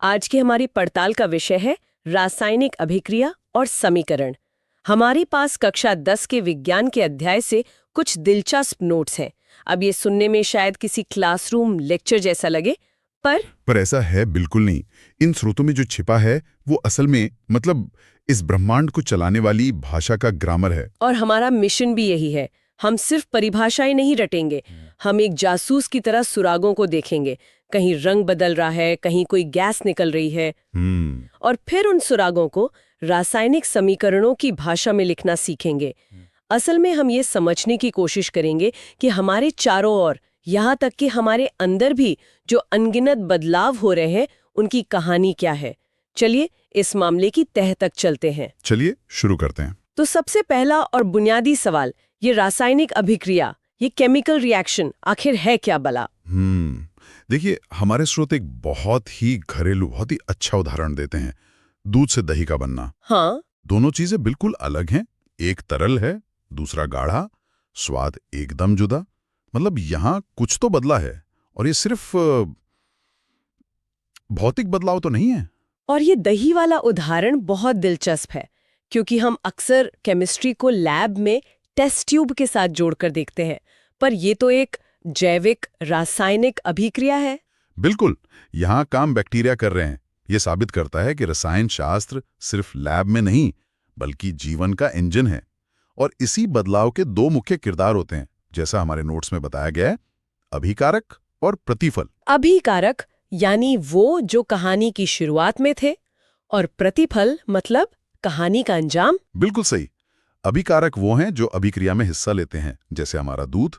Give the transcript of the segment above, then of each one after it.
आज की हमारी पड़ताल का विषय है रासायनिक अभिक्रिया और समीकरण। हमारे पास कक्षा 10 के विज्ञान के अध्याय से कुछ दिलचस्प नोट्स हैं। अब ये सुनने में शायद किसी क्लासरूम लेक्चर जैसा लगे, पर ऐसा है बिल्कुल नहीं। इन स्रोतों में जो छिपा है वो असल में इस ब्रह्मांड को चलाने वाली भाषा का ग्रामर है। और हमारा मिशन भी यही है। हम सिर्फ परिभाषाएं नहीं रटेंगे, हम एक जासूस की तरह सुरागों को देखेंगे। कहीं रंग बदल रहा है, कहीं कोई गैस निकल रही है, और फिर उन सुरागों को रासायनिक समीकरणों की भाषा में लिखना सीखेंगे। असल में हम ये समझने की कोशिश करेंगे कि हमारे चारों ओर, यहाँ तक कि हमारे अंदर भी जो अनगिनत बदलाव हो रहे हैं, उनकी कहानी क्या है। चलिए इस मामले की तह तक चलते हैं। चलिए शुरू करते हैं। तो सबसे पहला और बुनियादी सवाल, ये रासायनिक अभिक्रिया, ये केमिकल रिएक्शन आखिर है क्या भला? देखिए, हमारे स्रोत एक बहुत ही घरेलू, बहुत ही अच्छा उदाहरण देते हैं। दूध से दही का बनना। हाँ, दोनों चीजें बिल्कुल अलग हैं। एक तरल है, दूसरा गाढ़ा, स्वाद एकदम जुदा। यहाँ कुछ तो बदला है, और ये सिर्फ भौतिक बदलाव तो नहीं है। और ये दही वाला उदाहरण बहुत दिलचस्प है, क्योंकि हम अक्सर केमिस्ट्री को लैब में टेस्ट ट्यूब के साथ जोड़कर देखते हैं, पर ये तो एक जैविक रासायनिक अभिक्रिया है। बिल्कुल, यहाँ काम बैक्टीरिया कर रहे हैं। ये साबित करता है कि रसायन शास्त्र सिर्फ लैब में नहीं, बल्कि जीवन का इंजन है। और इसी बदलाव के दो मुख्य किरदार होते हैं, जैसा हमारे नोट्स में बताया गया है, अभिकारक और प्रतिफल। अभिकारक यानी वो जो कहानी की शुरुआत में थे, और प्रतिफल मतलब कहानी का अंजाम। बिल्कुल सही। अभिकारक वो हैं जो अभिक्रिया में हिस्सा लेते हैं, जैसे हमारा दूध,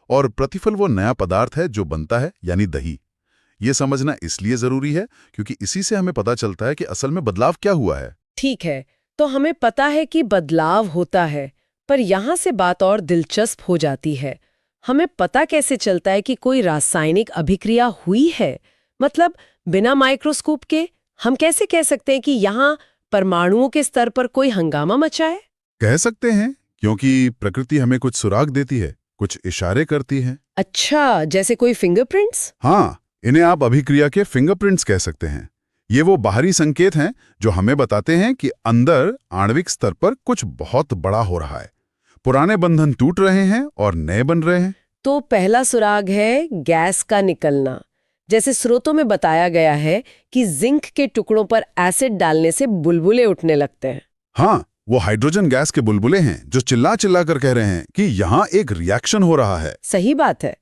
और प्रतिफल वो नया पदार्थ है जो बनता है, यानी दही। ये समझना इसलिए जरूरी है क्योंकि इसी से हमें पता चलता है कि असल में बदलाव क्या हुआ है। ठीक है, तो हमें पता है कि बदलाव होता है, पर यहाँ से बात और दिलचस्प हो जाती है। हमें पता कैसे चलता है कि कोई रासायनिक अभिक्रिया हुई है? बिना माइक्रोस्कोप के हम कैसे कह सकते हैं कि यहाँ परमाणुओं के स्तर पर कोई हंगामा मचा है? कह सकते हैं, क्योंकि प्रकृति हमें कुछ सुराग देती है, कुछ इशारे करती है। अच्छा, जैसे कोई फिंगरप्रिंट्स? हाँ, इन्हें आप अभिक्रिया के फिंगरप्रिंट्स कह सकते हैं। ये वो बाहरी संकेत हैं जो हमें बताते हैं कि अंदर आणविक स्तर पर कुछ बहुत बड़ा हो रहा है। पुराने बंधन टूट रहे हैं और नए बन रहे हैं। तो पहला सुराग है गैस का निकलना। जैसे स्रोतों में बताया गया है कि जिंक के टुकड़ों पर एसिड डालने से बुलबुले उठने लगते हैं। हाँ, वो हाइड्रोजन गैस के बुलबुले हैं जो चिल्ला चिल्ला कर कह रहे हैं कि यहाँ एक रिएक्शन हो रहा है। सही बात है।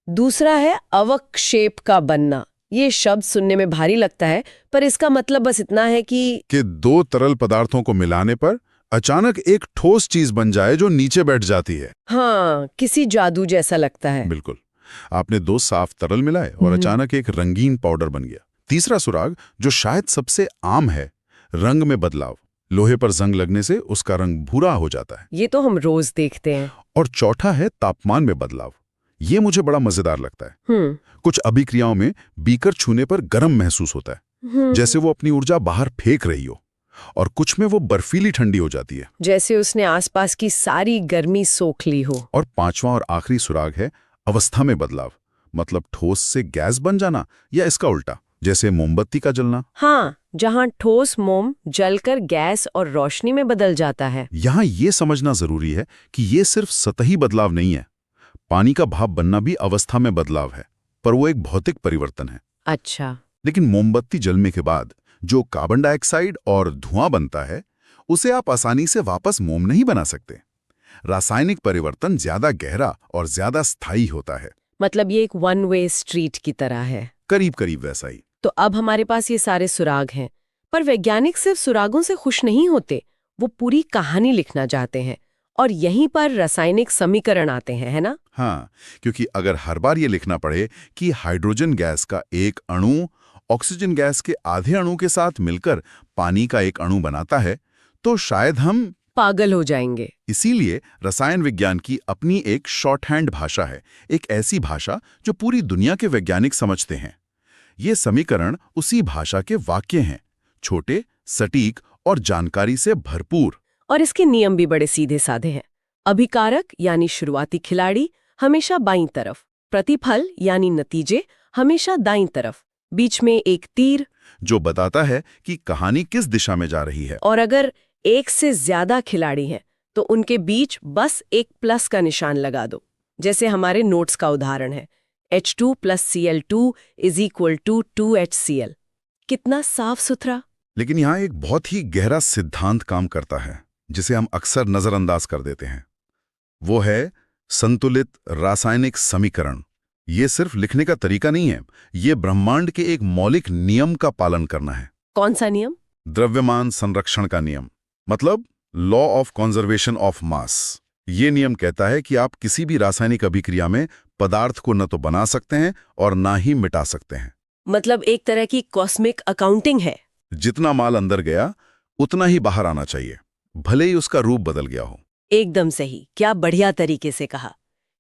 दूसरा है अवक्षेप का बनना। ये शब्द सुनने में भारी लगता है, पर इसका मतलब बस इतना है कि दो तरल पदार्थों को मिलाने पर अचानक एक ठोस चीज बन जाए जो नीचे बैठ जाती है। हाँ, किसी जादू जैसा लगता है। बिल्कुल, आपने दो साफ तरल मिलाए और अचानक एक रंगीन पाउडर बन गया। तीसरा सुराग, जो शायद सबसे आम है, रंग में बदलाव। लोहे पर जंग लगने से उसका रंग भूरा हो जाता है। ये तो हम रोज देखते हैं। और चौथा है तापमान में बदलाव। ये मुझे बड़ा मजेदार लगता है। कुछ अभिक्रियाओं में बीकर छूने पर गर्म महसूस होता है, जैसे वो अपनी ऊर्जा बाहर फेंक रही हो, और कुछ में वो बर्फीली ठंडी हो जाती है, जैसे उसने आसपास की सारी गर्मी सोख ली हो। और पांचवा और आखिरी सुराग है अवस्था में बदलाव। ठोस से गैस बन जाना, या इसका उल्टा, जैसे मोमबत्ती का जलना। हाँ, जहाँ ठोस मोम जलकर गैस और रोशनी में बदल जाता है। यहाँ ये समझना जरूरी है कि ये सिर्फ सतही बदलाव नहीं है। पानी का भाप बनना भी अवस्था में बदलाव है, पर वो एक भौतिक परिवर्तन है। अच्छा। लेकिन मोमबत्ती जलने के बाद जो कार्बन डाइऑक्साइड और धुआं बनता है, उसे आप आसानी से वापस मोम नहीं बना सकते। रासायनिक परिवर्तन ज्यादा गहरा और ज्यादा स्थायी होता है। ये एक वन वे स्ट्रीट की तरह है। करीब करीब वैसा ही। तो अब हमारे पास ये सारे सुराग हैं, पर वैज्ञानिक सिर्फ सुरागों से खुश नहीं होते, वो पूरी कहानी लिखना चाहते हैं। और यहीं पर रासायनिक समीकरण आते हैं, है ना? हाँ, क्योंकि अगर हर बार ये लिखना पड़े कि हाइड्रोजन गैस का एक अणु ऑक्सीजन गैस के आधे अणु के साथ मिलकर पानी का एक अणु बनाता है, तो शायद हम पागल हो जाएंगे। इसीलिए रसायन विज्ञान की अपनी एक शॉर्टहैंड भाषा है, एक ऐसी भाषा जो पूरी दुनिया के वैज्ञानिक समझते हैं। ये समीकरण उसी भाषा के वाक्य हैं, छोटे, सटीक और जानकारी से भरपूर। और इसके नियम भी बड़े सीधे साधे हैं। अभिकारक यानी शुरुआती खिलाड़ी हमेशा बाईं तरफ, प्रतिफल यानी नतीजे हमेशा दाईं तरफ। बीच में एक तीर, जो बताता है कि कहानी किस दिशा में जा रही है। और अगर एक से ज्यादा खिलाड़ी हैं तो उनके बीच बस एक प्लस का निशान लगा दो, जैसे हमारे नोट्स का उदाहरण है H2 + Cl2 = 2HCl। कितना साफ सुथरा। लेकिन यहाँ एक बहुत ही गहरा सिद्धांत काम करता है जिसे हम अक्सर नजरअंदाज कर देते हैं। वो है संतुलित रासायनिक समीकरण। ये सिर्फ लिखने का तरीका नहीं है, ये ब्रह्मांड के एक मौलिक नियम का पालन करना है। कौन सा नियम? द्रव्यमान संरक्षण का नियम, मतलब law of conservation of mass. ये नियम कहता है कि आप किसी भी रासायनिक अभिक्रिया में पदार्थ को न तो बना सकते हैं और ना ही मिटा सकते हैं। मतलब एक तरह की कॉस्मिक अकाउंटिंग है। जितना माल अंदर गया उतना ही बाहर आना चाहिए, भले ही उसका रूप बदल गया हो। एकदम सही, क्या बढ़िया तरीके से कहा।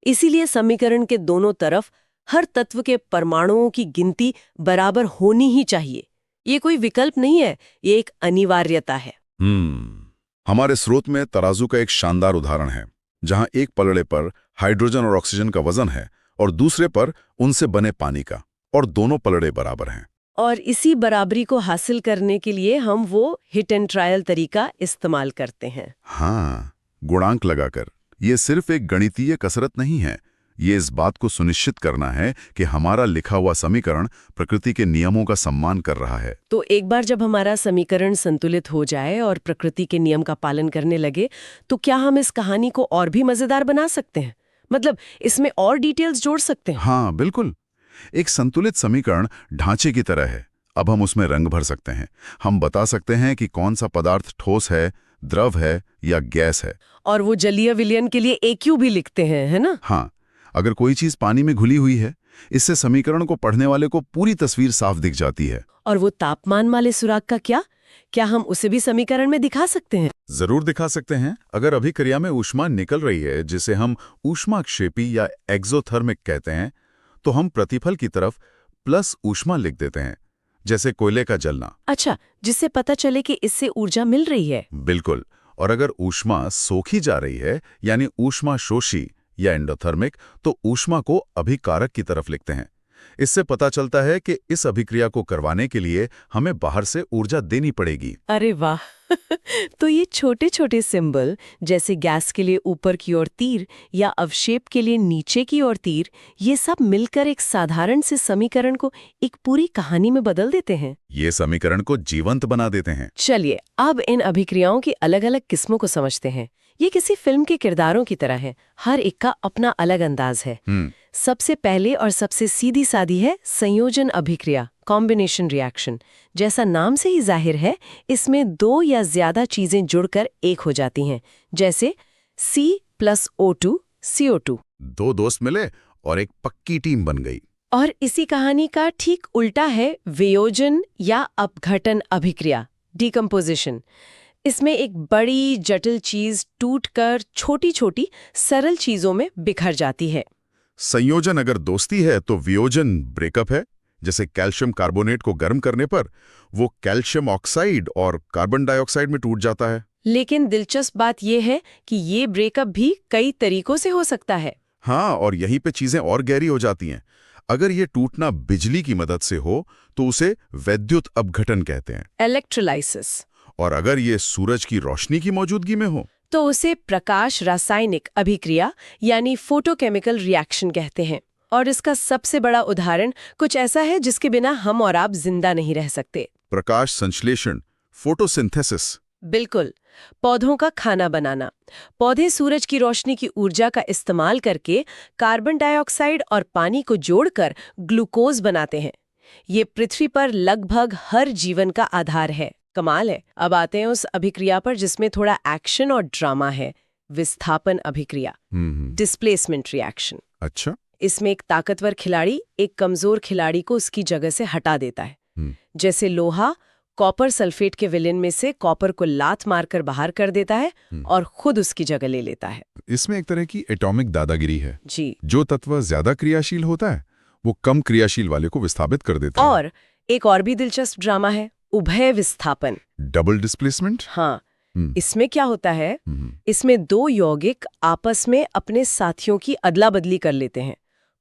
इसीलिए समीकरण के दोनों तरफ हर तत्व के परमाणुओं की गिनती बराबर होनी ही चाहिए। ये कोई विकल्प नहीं है, ये एक अनिवार्यता है। हमारे स्रोत में तराजू का एक शानदार उदाहरण है, जहां एक पलड़े पर हाइड्रोजन और ऑक्सीजन का वजन है और दूसरे पर उनसे बने पानी का, और दोनों पलड़े बराबर हैं। और इसी बराबरी को हासिल करने के लिए हम वो हिट एंड ट्रायल तरीका इस्तेमाल करते हैं। हाँ, गुणांक लगाकर। ये सिर्फ एक गणितीय कसरत नहीं है, ये इस बात को सुनिश्चित करना है कि हमारा लिखा हुआ समीकरण प्रकृति के नियमों का सम्मान कर रहा है। तो एक बार जब हमारा समीकरण संतुलित हो जाए और प्रकृति के नियम का पालन करने लगे, तो क्या हम इस कहानी को और भी मजेदार बना सकते हैं? मतलब इसमें और डिटेल्स जोड़ सकते हैं? हाँ, बिल्कुल। एक संतुलित समीकरण ढांचे की तरह है। अब हम उसमें रंग भर सकते हैं। हम बता सकते हैं कि कौन सा पदार्थ ठोस है, द्रव है या गैस है। और वो जलीय विलयन के लिए AQ भी लिखते हैं, है ना? हाँ, अगर कोई चीज पानी में घुली हुई है, इससे समीकरण को पढ़ने वाले को पूरी तस्वीर साफ दिख जाती है। और वो तापमान वाले सुराग का क्या हम उसे भी समीकरण में दिखा सकते हैं? जरूर दिखा सकते हैं। अगर अभिक्रिया में ऊष्मा निकल रही है, जिसे हम ऊष्माक्षेपी या एक्सोथर्मिक कहते हैं, तो हम प्रतिफल की तरफ प्लस ऊष्मा लिख देते हैं, जैसे कोयले का जलना। अच्छा, जिससे पता चले कि इससे ऊर्जा मिल रही है। बिल्कुल। और अगर ऊष्मा सोखी जा रही है, यानी ऊष्मा शोषी या एंडोथर्मिक, तो ऊष्मा को अभिकारक की तरफ लिखते हैं। इससे पता चलता है कि इस अभिक्रिया को करवाने के लिए हमें बाहर से ऊर्जा देनी पड़ेगी। अरे वाह! तो ये छोटे छोटे सिंबल, जैसे गैस के लिए ऊपर की ओर तीर या अवक्षेप के लिए नीचे की ओर तीर, ये सब मिलकर एक साधारण से समीकरण को एक पूरी कहानी में बदल देते हैं। ये समीकरण को जीवंत बना देते हैं। चलिए अब इन अभिक्रियाओं की अलग अलग किस्मों को समझते हैं। ये किसी फिल्म के किरदारों की तरह है, हर एक का अपना अलग अंदाज है। सबसे पहले और सबसे सीधी सादी है संयोजन अभिक्रिया, कॉम्बिनेशन रिएक्शन। जैसा नाम से ही जाहिर है, इसमें दो या ज्यादा चीजें जुड़कर एक हो जाती हैं, जैसे C + O2 CO2। दो दोस्त मिले और एक पक्की टीम बन गई। और इसी कहानी का ठीक उल्टा है वियोजन या अपघटन अभिक्रिया, डिकम्पोजिशन। इसमें एक बड़ी जटिल चीज टूटकर छोटी छोटी सरल चीजों में बिखर जाती है। संयोजन अगर दोस्ती है तो वियोजन ब्रेकअप है। जैसे कैल्शियम कार्बोनेट को गर्म करने पर वो कैल्शियम ऑक्साइड और कार्बन डाइऑक्साइड में टूट जाता है। लेकिन दिलचस्प बात यह है कि ये ब्रेकअप भी कई तरीकों से हो सकता है। हाँ, और यहीं पे चीजें और गहरी हो जाती हैं। अगर ये टूटना बिजली की मदद से हो तो उसे वैद्युत अपघटन कहते हैं, इलेक्ट्रोलाइसिस। और अगर ये सूरज की रोशनी की मौजूदगी में हो तो उसे प्रकाश रासायनिक अभिक्रिया यानी फोटोकेमिकल रिएक्शन कहते हैं। और इसका सबसे बड़ा उदाहरण कुछ ऐसा है जिसके बिना हम और आप जिंदा नहीं रह सकते। प्रकाश संश्लेषण, फोटोसिंथेसिस। बिल्कुल, पौधों का खाना बनाना। पौधे सूरज की रोशनी की ऊर्जा का इस्तेमाल करके कार्बन डाइऑक्साइड और पानी को जोड़कर ग्लूकोज बनाते हैं। ये पृथ्वी पर लगभग हर जीवन का आधार है। कमाल है। अब आते हैं उस अभिक्रिया पर जिसमें थोड़ा एक्शन और ड्रामा है, विस्थापन अभिक्रिया, डिस्प्लेसमेंट रिएक्शन। अच्छा। इसमें एक ताकतवर खिलाड़ी एक कमजोर खिलाड़ी को उसकी जगह से हटा देता है। जैसे लोहा कॉपर सल्फेट के विलेन में से कॉपर को लात मारकर बाहर कर देता है और खुद उसकी जगह ले लेता है। इसमें एक तरह की एटॉमिक दादागिरी है जी। जो तत्व ज्यादा क्रियाशील होता है वो कम क्रियाशील वाले को विस्थापित कर देता है। और एक और भी दिलचस्प ड्रामा है, उभय विस्थापन, डबल डिस्प्लेसमेंट। हाँ, इसमें क्या होता है, इसमें दो यौगिक आपस में अपने साथियों की अदला बदली कर लेते हैं।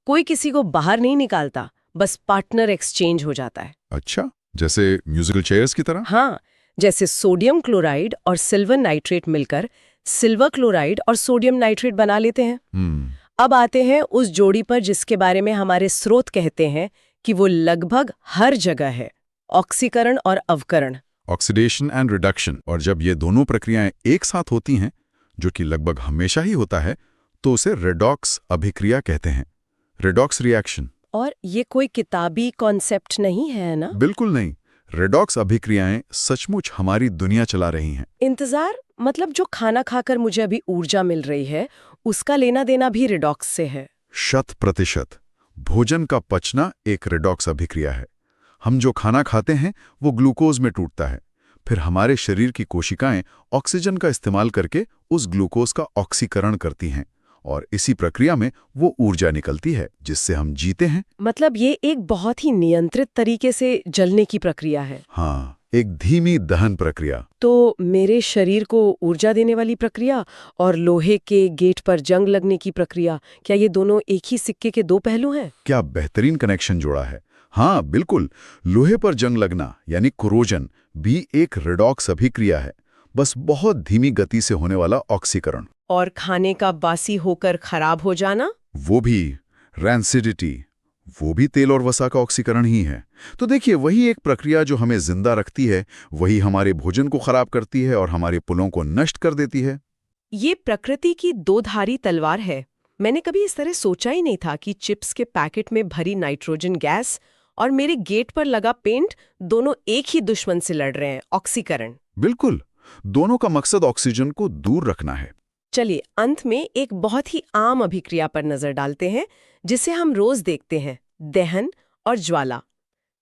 कोई किसी को बाहर नहीं निकालता, बस पार्टनर एक्सचेंज हो जाता है। अच्छा, जैसे म्यूजिकल चेयर्स की तरह? हाँ, जैसे सोडियम क्लोराइड और सिल्वर नाइट्रेट मिलकर सिल्वर क्लोराइड और सोडियम नाइट्रेट बना लेते हैं। अब आते हैं उस जोड़ी पर जिसके बारे में हमारे स्रोत कहते हैं कि वो लगभग हर जगह है, ऑक्सीकरण और अवकरण। Oxidation and reduction. और जब ये दोनों प्रक्रियाएं एक साथ होती हैं, जो कि लगभग हमेशा ही होता है, तो उसे रेडॉक्स अभिक्रिया कहते हैं। Redox reaction. और ये कोई किताबी कॉन्सेप्ट नहीं है ना? बिल्कुल नहीं। रेडॉक्स अभिक्रियाएं सचमुच हमारी दुनिया चला रही हैं। इंतजार मतलब जो खाना खाकर मुझे अभी ऊर्जा मिल रही है, उसका लेना देना भी रेडॉक्स से है। 100%। भोजन का पचना एक रेडॉक्स अभिक्रिया है। हम जो खाना खाते हैं वो ग्लूकोज में टूटता है, फिर हमारे शरीर की कोशिकाएं ऑक्सीजन का इस्तेमाल करके उस ग्लूकोज का ऑक्सीकरण करती हैं, और इसी प्रक्रिया में वो ऊर्जा निकलती है जिससे हम जीते हैं। मतलब ये एक बहुत ही नियंत्रित तरीके से जलने की प्रक्रिया है। हाँ, एक धीमी दहन प्रक्रिया। तो मेरे शरीर को ऊर्जा देने वाली प्रक्रिया और लोहे के गेट पर जंग लगने की प्रक्रिया, क्या ये दोनों एक ही सिक्के के दो पहलू हैं? क्या बेहतरीन कनेक्शन जोड़ा है। हाँ बिल्कुल, लोहे पर जंग लगना यानी कोरोजन भी एक रेडॉक्स अभिक्रिया है, बस बहुत धीमी गति से होने वाला ऑक्सीकरण। और खाने का बासी होकर खराब हो जाना, वो भी रैंसिडिटी, वो भी तेल और वसा का ऑक्सीकरण ही है। तो देखिए, वही एक प्रक्रिया जो हमें जिंदा रखती है, वही हमारे भोजन को खराब करती है और हमारे पुलों को नष्ट कर देती है। ये प्रकृति की दो-धारी तलवार है। मैंने कभी इस तरह सोचा ही नहीं था कि चिप्स के पैकेट में भरी नाइट्रोजन गैस और मेरे गेट पर लगा पेंट दोनों एक ही दुश्मन से लड़ रहे हैं, ऑक्सीकरण। बिल्कुल, दोनों का मकसद ऑक्सीजन को दूर रखना है। चलिए अंत में एक बहुत ही आम अभिक्रिया पर नजर डालते हैं जिसे हम रोज देखते हैं, दहन और ज्वाला,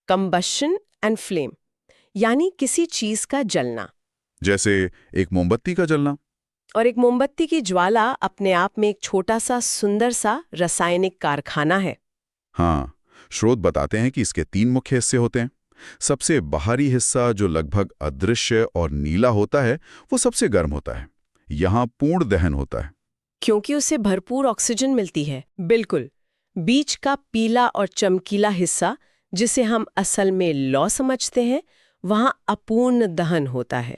कंबशन एंड फ्लेम, यानी किसी चीज का जलना। जैसे एक मोमबत्ती का जलना। और एक मोमबत्ती की ज्वाला अपने आप में एक छोटा सा सुंदर सा रासायनिक कारखाना है। हाँ, स्रोत बताते हैं कि इसके 3 मुख्य हिस्से होते हैं। सबसे बाहरी हिस्सा जो लगभग अदृश्य और नीला होता है, वो सबसे गर्म होता है। यहाँ पूर्ण दहन होता है क्योंकि उसे भरपूर ऑक्सीजन मिलती है। बिल्कुल। बीच का पीला और चमकीला हिस्सा, जिसे हम असल में लौ समझते हैं, वहाँ अपूर्ण दहन होता है।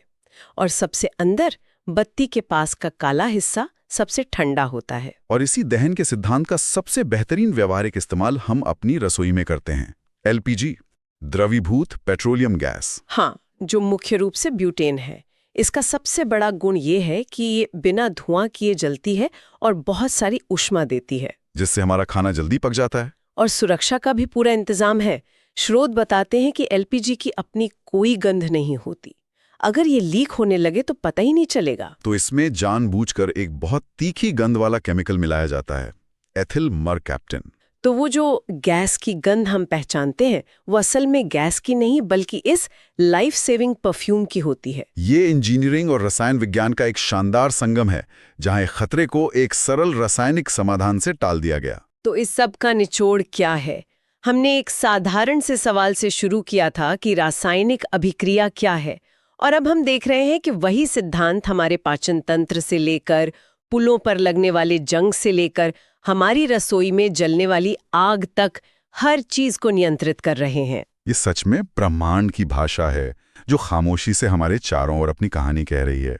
और सबसे अंदर बत्ती के पास का काला हिस्सा सबसे ठंडा होता है। और इसी दहन के सिद्धांत का सबसे बेहतरीन व्यवहारिक इस्तेमाल हम अपनी रसोई में करते हैं। एलपीजी, द्रवीभूत पेट्रोलियम गैस। हाँ, जो मुख्य रूप से ब्यूटेन है। इसका सबसे बड़ा गुण ये है कि ये बिना धुआं किए जलती है और बहुत सारी ऊष्मा देती है, जिससे हमारा खाना जल्दी पक जाता है। और सुरक्षा का भी पूरा इंतजाम है। स्रोत बताते हैं कि एलपीजी की अपनी कोई गंध नहीं होती। अगर ये लीक होने लगे तो पता ही नहीं चलेगा। तो इसमें जानबूझकर एक बहुत तीखी गंध वाला केमिकल मिलाया जाता है, एथिल मरकैप्टन। तो वो जो गैस की गंध हम पहचानते हैं, वो असल में गैस की नहीं बल्कि इस लाइफ सेविंग परफ्यूम की होती है। ये इंजीनियरिंग और रसायन विज्ञान का एक शानदार संगम है, जहां खतरे को एक सरल रासायनिक समाधान से टाल दिया गया। तो इस सब का निचोड़ क्या है? हमने एक साधारण से सवाल से शुरू किया था कि रासायनिक अभिक्रिया क्या है, और अब हम देख रहे हैं कि वही सिद्धांत हमारे पाचन तंत्र से लेकर पुलों पर लगने वाले जंग से लेकर हमारी रसोई में जलने वाली आग तक हर चीज को नियंत्रित कर रहे हैं। ये सच में ब्रह्मांड की भाषा है, जो खामोशी से हमारे चारों ओर अपनी कहानी कह रही है।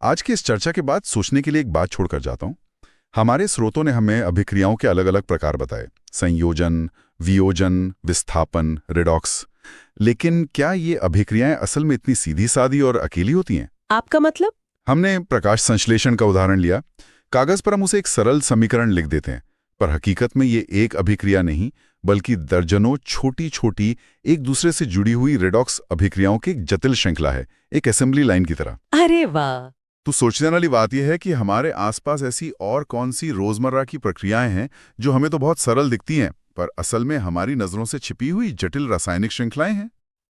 आज की इस चर्चा के बाद सोचने के लिए एक बात छोड़कर जाता हूँ। हमारे स्रोतों ने हमें अभिक्रियाओं के अलग अलग प्रकार बताए, संयोजन, वियोजन, विस्थापन, रेडॉक्स। लेकिन क्या ये अभिक्रियाएं असल में इतनी सीधी सादी और अकेली होती हैं? आपका मतलब? हमने प्रकाश संश्लेषण का उदाहरण लिया। कागज पर हम उसे एक सरल समीकरण लिख देते हैं, पर हकीकत में ये एक अभिक्रिया नहीं, बल्कि दर्जनों छोटी छोटी एक दूसरे से जुड़ी हुई रेडॉक्स अभिक्रियाओं की एक जटिल श्रृंखला है, एक असेंबली लाइन की तरह। अरे वाह! तो सोचने वाली बात यह है कि हमारे आसपास ऐसी और कौन सी रोजमर्रा की प्रक्रियाएं हैं जो हमें तो बहुत सरल दिखती हैं, पर असल में हमारी नजरों से छिपी हुई जटिल रासायनिक श्रृंखलाएं हैं।